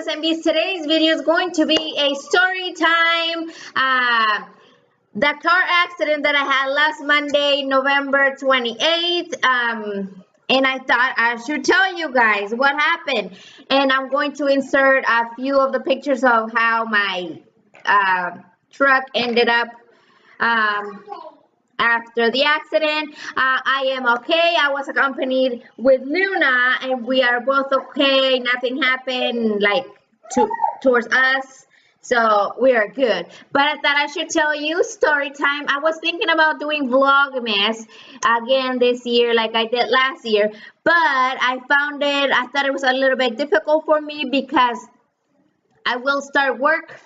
SMBs. Today's video is going to be a story time. The car accident that I had last Monday, November 28th. And I thought I should tell you guys what happened. And I'm going to insert a few of the pictures of how my truck ended up after the accident. I am okay. I was accompanied with Luna, and we are both okay. Nothing happened like towards us, so we are good. But I thought I should tell you story time. I was thinking about doing Vlogmas again this year like I did last year, but I thought it was a little bit difficult for me because I will start work.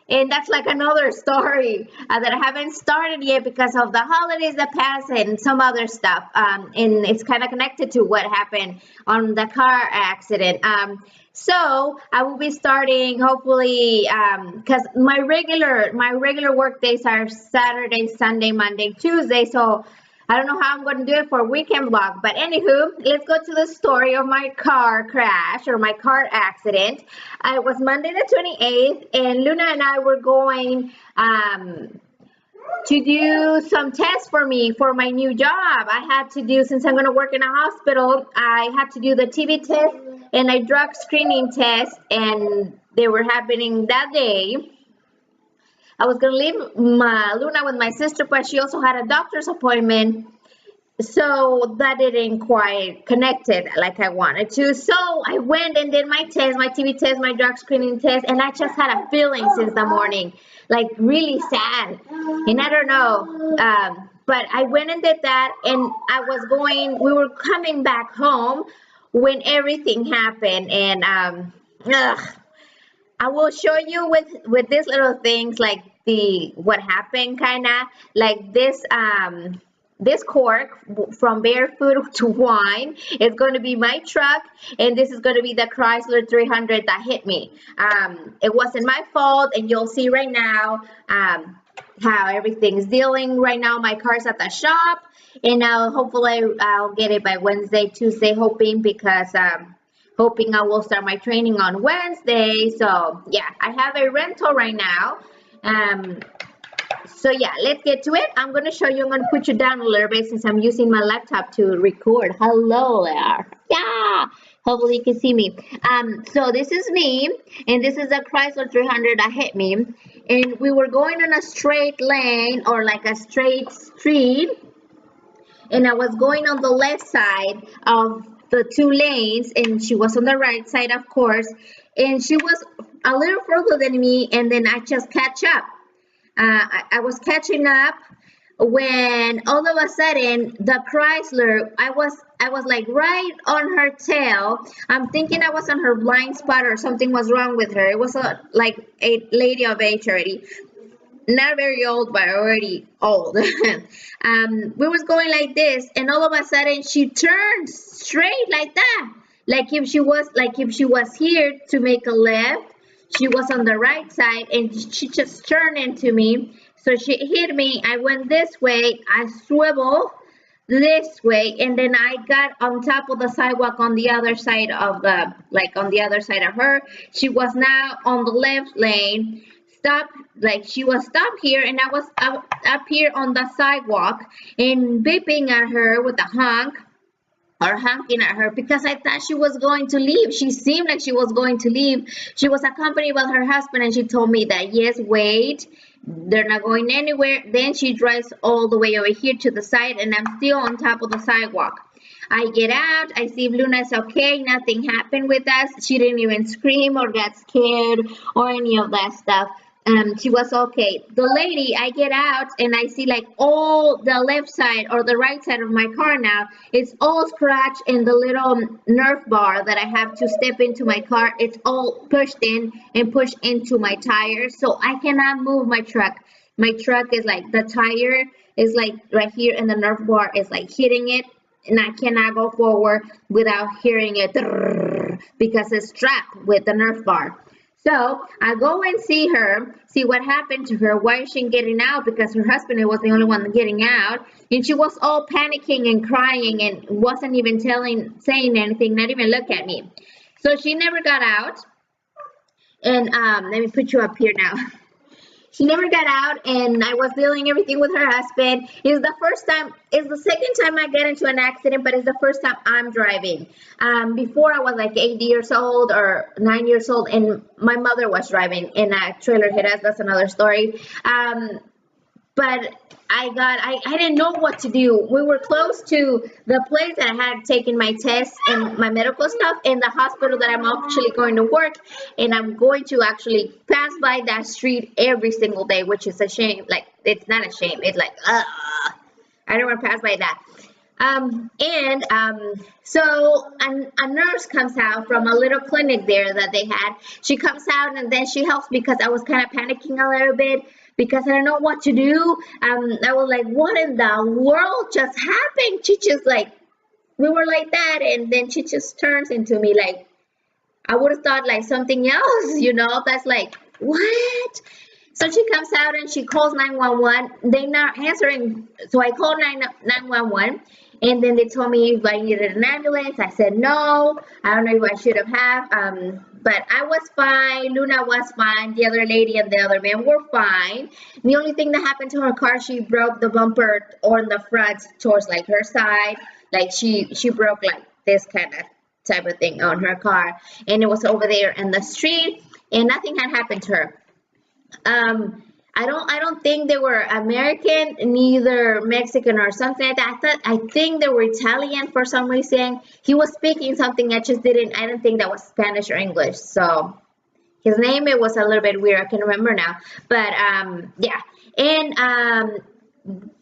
And that's like another story that I haven't started yet because of the holidays that passed and some other stuff. And it's kind of connected to what happened on the car accident. So I will be starting hopefully because my regular work days are Saturday, Sunday, Monday, Tuesday. So I don't know how I'm going to do it for a weekend vlog. But anywho, let's go to the story of my car crash or my car accident. It was Monday the 28th, and Luna and I were going to do some tests for my new job. I had to do, since I'm going to work in a hospital, I had to do the TB test and a drug screening test, and they were happening that day. I was going to leave Luna with my sister, but she also had a doctor's appointment, so that didn't quite connect it like I wanted to. So I went and did my test, my TB test, my drug screening test, and I just had a feeling since the morning, like really sad. And I don't know, but I went and did that, and we were coming back home when everything happened, and I will show you with these little things like what happened, kind of like this cork from barefoot to wine is going to be my truck, and this is going to be the Chrysler 300 that hit me. It wasn't my fault, and you'll see right now how everything's dealing right now. My car's at the shop, and hopefully I'll get it by Wednesday, Tuesday, hoping I will start my training on Wednesday. So yeah, I have a rental right now. So yeah, let's get to it. I'm going to show you. I'm going to put you down a little bit since I'm using my laptop to record. Hello there. Yeah, hopefully you can see me. So this is me, and this is a Chrysler 300 that hit me. And we were going on a straight lane, or like a straight street. And I was going on the left side of the two lanes, and she was on the right side, of course, and she was a little further than me, and then I just catch up. I was catching up when all of a sudden the Chrysler, I was like right on her tail. I'm thinking I was on her blind spot or something was wrong with her. It was like a lady of age already. Not very old, but already old. We was going like this, and all of a sudden she turned straight like that, like if she was here to make a left. She was on the right side, and she just turned into me. So she hit me. I went this way. I swiveled this way, and then I got on top of the sidewalk on the other side of her. She was now on the left lane. She was stopped here, and I was up here on the sidewalk and beeping at her with a honk, or honking at her, because I thought she was going to leave. She seemed like she was going to leave. She was accompanied by her husband, and she told me that, yes, wait, they're not going anywhere. Then she drives all the way over here to the side, and I'm still on top of the sidewalk. I get out, I see if Luna's okay, nothing happened with us. She didn't even scream or get scared or any of that stuff. She was okay. The lady, I get out and I see like all the left side or the right side of my car now, it's all scratched, and the little Nerf bar that I have to step into my car, it's all pushed in and pushed into my tires, so I cannot move my truck. My truck is like, the tire is like right here, and the Nerf bar is like hitting it, and I cannot go forward without hearing it because it's strapped with the Nerf bar. So I go and see what happened to her. Why is she getting out? Because her husband was the only one getting out. And she was all panicking and crying and wasn't even saying anything, not even look at me. So she never got out. And let me put you up here now. She never got out, and I was dealing everything with her husband. It's the second time I get into an accident, but it's the first time I'm driving. Before I was like 8 years old or 9 years old, and my mother was driving in a trailer hit us. That's another story. But I didn't know what to do. We were close to the place that I had taken my tests and my medical stuff, and the hospital that I'm actually going to work, and I'm going to actually pass by that street every single day, which is a shame. Like, it's not a shame. It's like, I don't want to pass by that. So a nurse comes out from a little clinic there that they had. She comes out, and then she helps because I was kind of panicking a little bit because I don't know what to do. I was like, what in the world just happened? She just like, we were like that, and then she just turns into me like, I would have thought like something else, that's like, what? So she comes out and she calls 911. They're not answering. So I called 911, and then they told me if I needed an ambulance. I said no. I don't know if I should have. But I was fine. Luna was fine. The other lady and the other man were fine. The only thing that happened to her car, she broke the bumper on the front towards like her side. Like she broke like this kind of type of thing on her car, and it was over there in the street, and nothing had happened to her. I don't think they were American, neither Mexican or something like that. I think they were Italian for some reason. He was speaking something I didn't think that was Spanish or English. So his name, it was a little bit weird. I can remember now. But yeah. And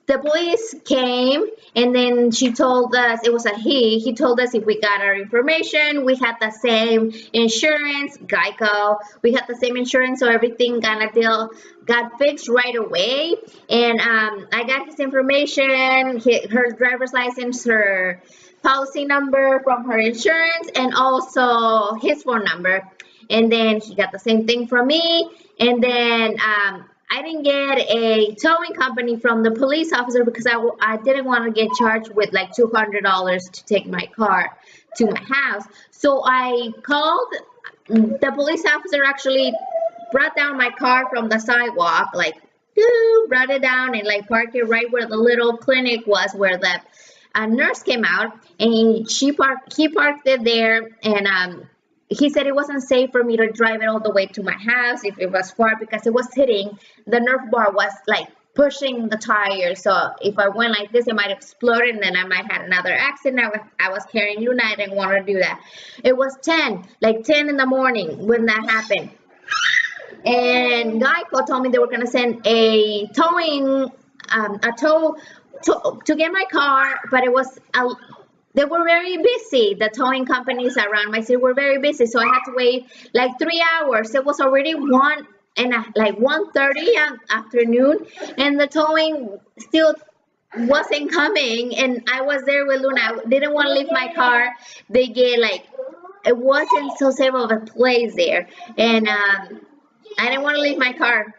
the police came, and then she told us, it was a he told us if we got our information, we had the same insurance, Geico, we had the same insurance, so everything got fixed right away. And I got his information, her driver's license, her policy number from her insurance, and also his phone number. And then he got the same thing from me. And then I didn't get a towing company from the police officer because I didn't want to get charged with like $200 to take my car to my house. So I called the police officer, actually brought down my car from the sidewalk, like brought it down and like parked it right where the little clinic was, where the nurse came out, and he parked it there. And he said it wasn't safe for me to drive it all the way to my house if it was far, because it was hitting, the Nerf bar was like pushing the tire. So if I went like this, it might explode, and then I might have another accident. I was carrying Luna. I didn't want to do that. It was 10 in the morning when that happened. And Geico told me they were going to send a tow to get my car, but it was they were very busy. The towing companies around my city were very busy, so I had to wait like 3 hours. It was already 1:30 afternoon, and the towing still wasn't coming. And I was there with Luna. I didn't want to leave my car. They get like, it wasn't so safe of a place there, and I didn't want to leave my car.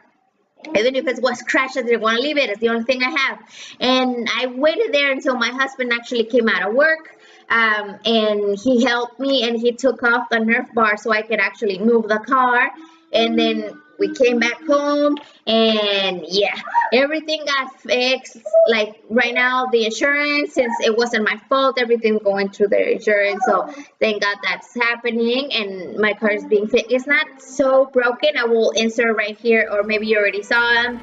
Even if it was crashed, I didn't want to leave it. It's the only thing I have. And I waited there until my husband actually came out of work. And he helped me, and he took off the Nerf bar so I could actually move the car. And then we came back home, and yeah, everything got fixed. Like right now, the insurance, since it wasn't my fault, everything's going through the insurance. So thank God that's happening, and my car is being fixed. It's not so broken. I will insert right here, or maybe you already saw them.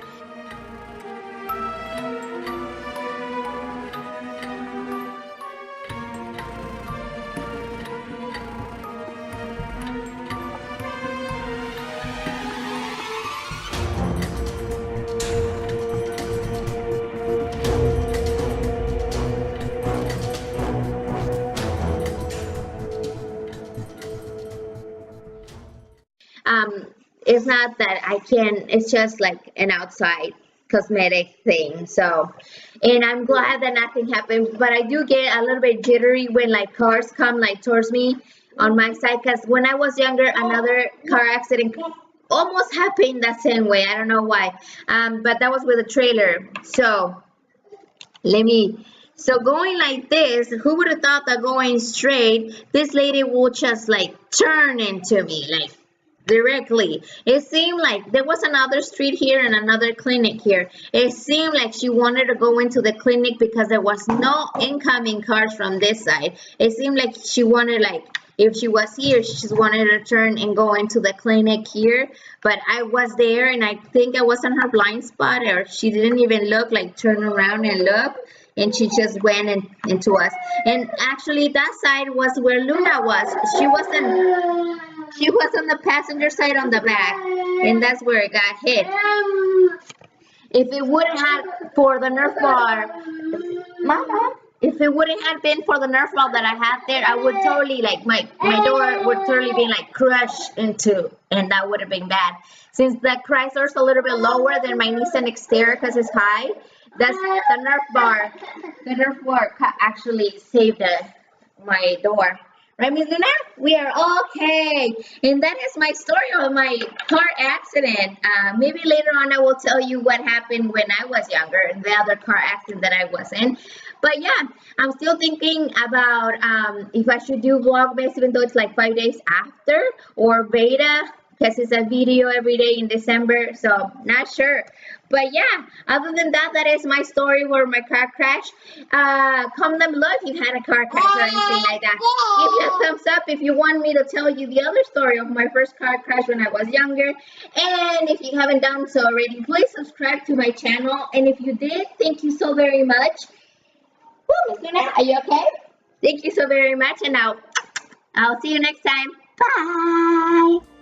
It's not that I can, it's just like an outside cosmetic thing. So, and I'm glad that nothing happened, but I do get a little bit jittery when like cars come like towards me on my side, because when I was younger, another car accident almost happened that same way. I don't know why, but that was with a trailer. So so going like this, who would have thought that going straight, this lady will just like turn into me, like directly. It seemed like there was another street here and another clinic here. It seemed like she wanted to go into the clinic because there was no incoming cars from this side. It seemed like she wanted, like, if she was here, she just wanted to turn and go into the clinic here. But I was there, and I think I was on her blind spot, or she didn't even look, like, turn around and look. And she just went into us. And actually, that side was where Luna was. She was on the passenger side on the back, and that's where it got hit. If it wouldn't have for the Nerf bar, Mama, if it wouldn't have been for the Nerf ball that I had there, I would totally, like, my door would totally be like crushed into, and that would have been bad. Since the Chrysler's a little bit lower than my Nissan Xterra because it's high, that's the Nerf bar. The Nerf bar actually saved my door. Right, Miss Nena? We are okay. And that is my story of my car accident. Maybe later on I will tell you what happened when I was younger and the other car accident that I was in. But yeah, I'm still thinking about if I should do vlog-based, even though it's like 5 days after, or beta, because it's a video every day in December, so not sure. But yeah, other than that, that is my story for my car crash. Comment down below if you've had a car crash or anything like that. Give me a thumbs up if you want me to tell you the other story of my first car crash when I was younger. And if you haven't done so already, please subscribe to my channel. And if you did, thank you so very much. Woo, Miss Nena, are you okay? Thank you so very much, and I'll see you next time. Bye.